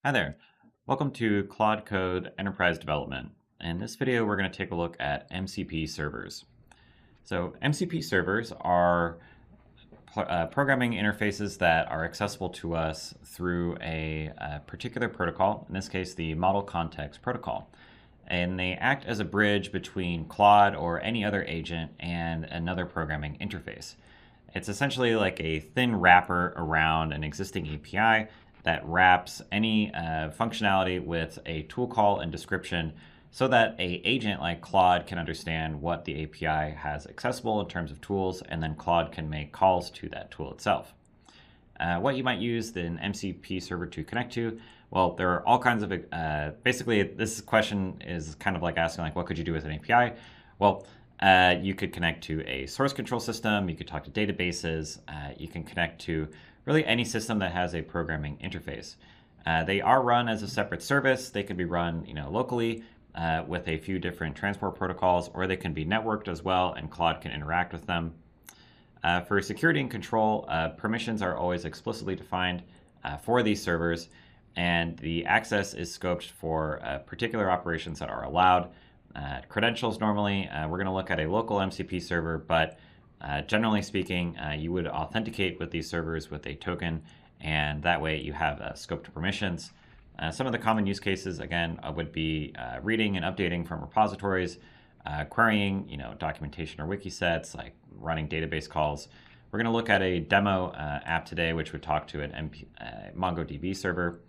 Hi there. Welcome to Claude Code Enterprise Development. In this video, we're going to take a look at MCP servers. So MCP servers are programming interfaces that are accessible to us through a particular protocol, in this case, the Model Context Protocol. And they act as a bridge between Claude or any other agent and another programming interface. It's essentially like a thin wrapper around an existing API that wraps any functionality with a tool call and description so that an agent like Claude can understand what the API has accessible in terms of tools, and then Claude can make calls to that tool itself. What you might use the MCP server to connect to, well, there are all kinds of, basically this question is kind of like asking like, what could you do with an API? Well, you could connect to a source control system, you could talk to databases, you can connect to really any system that has a programming interface. They are run as a separate service. They can be run locally with a few different transport protocols, or they can be networked as well, and Claude can interact with them. For security and control, permissions are always explicitly defined for these servers, and the access is scoped for particular operations that are allowed. Credentials normally, we're going to look at a local MCP server, but generally speaking, you would authenticate with these servers with a token, and that way you have scoped permissions. Some of the common use cases, again, would be reading and updating from repositories, querying, documentation or wiki sets, like running database calls. We're going to look at a demo app today, which would talk to an MongoDB server.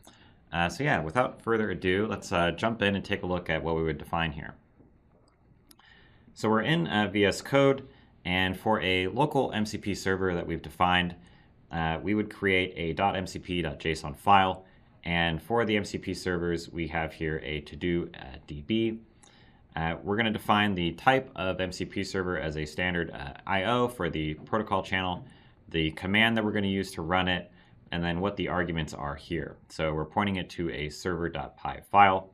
So yeah, without further ado, let's jump in and take a look at what we would define here. So we're in VS Code, and for a local MCP server that we've defined, we would create a .mcp.json file. And for the MCP servers, we have here a to-do DB. We're going to define the type of MCP server as a standard IO for the protocol channel, the command that we're going to use to run it, and then what the arguments are here. So we're pointing it to a server.py file.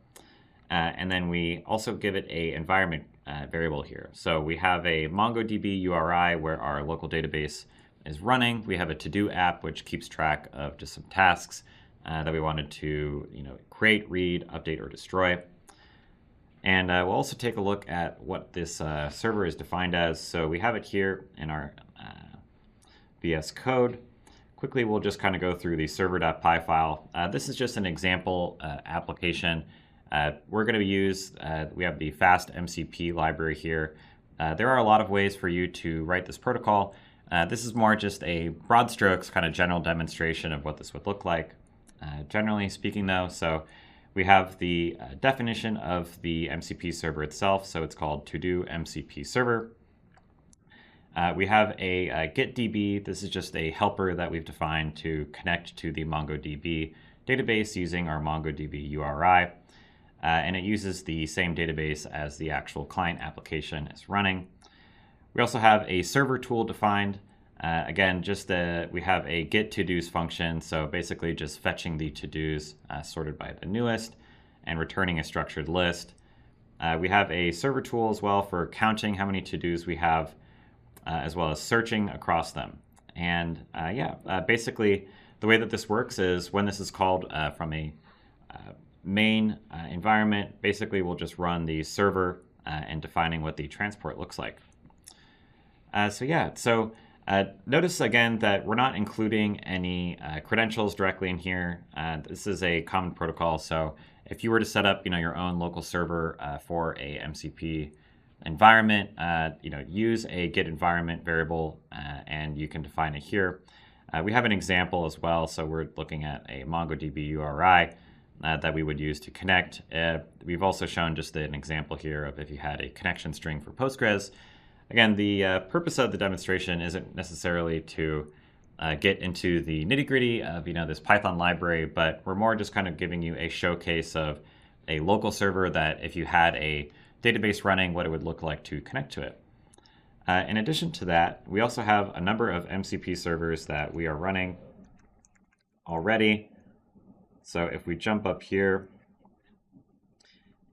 And then we also give it a environment variable here. So we have a MongoDB URI where our local database is running. We have a to-do app which keeps track of just some tasks that we wanted to create, read, update, or destroy. And we'll also take a look at what this server is defined as. So we have it here in our VS Code. Quickly, we'll just kind of go through the server.py file. This is just an example application. We're going to use, we have the FastMCP library here. There are a lot of ways for you to write this protocol. This is more just a broad strokes kind of general demonstration of what this would look like. Generally speaking though, so we have the definition of the MCP server itself. So it's called to-do MCP server. We have a getDB. This is just a helper that we've defined to connect to the MongoDB database using our MongoDB URI. And it uses the same database as the actual client application is running. We also have a server tool defined. Again, just we have a get to-dos function, so basically just fetching the to-dos sorted by the newest and returning a structured list. We have a server tool as well for counting how many to-dos we have, as well as searching across them. And basically the way that this works is when this is called from a main environment, basically we'll just run the server and defining what the transport looks like. Notice again that we're not including any credentials directly in here. This is a common protocol, so if you were to set up your own local server for a MCP environment, use a get environment variable and you can define it here. We have an example as well, so we're looking at a MongoDB URI that we would use to connect. We've also shown just an example here of if you had a connection string for Postgres. Again, the purpose of the demonstration isn't necessarily to get into the nitty-gritty of this Python library, but we're more just kind of giving you a showcase of a local server that if you had a database running, what it would look like to connect to it. In addition to that, we also have a number of MCP servers that we are running already. So if we jump up here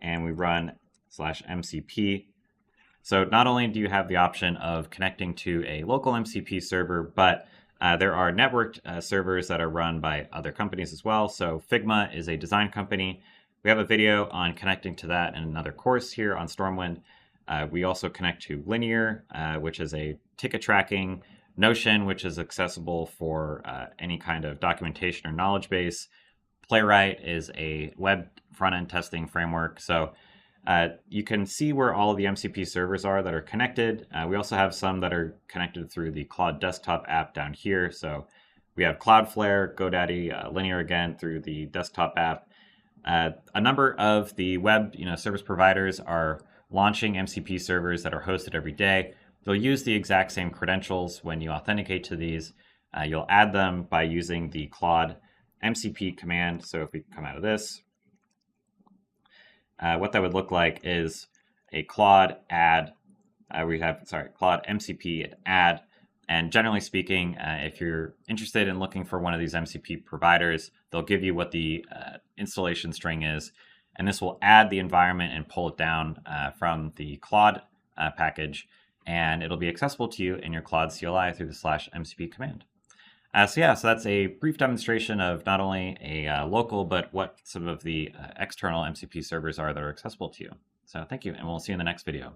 and we run /MCP, so not only do you have the option of connecting to a local MCP server, but There are networked servers that are run by other companies as well. So Figma is a design company. We have a video on connecting to that in another course here on Stormwind. We also connect to Linear, which is a ticket tracking, Notion, which is accessible for any kind of documentation or knowledge base. Playwright is a web front-end testing framework. So you can see where all of the MCP servers are that are connected. We also have some that are connected through the Claude desktop app down here. So we have Cloudflare, GoDaddy, Linear again through the desktop app. A number of the web service providers are launching MCP servers that are hosted every day. They'll use the exact same credentials when you authenticate to these. You'll add them by using the Claude MCP command. So if we come out of this, what that would look like is a Claude add. Claude MCP add. And generally speaking, if you're interested in looking for one of these MCP providers, they'll give you what the installation string is. And this will add the environment and pull it down from the Claude package. And it'll be accessible to you in your Claude CLI through the /MCP command. So that's a brief demonstration of not only a local, but what some of the external MCP servers are that are accessible to you. So thank you, and we'll see you in the next video.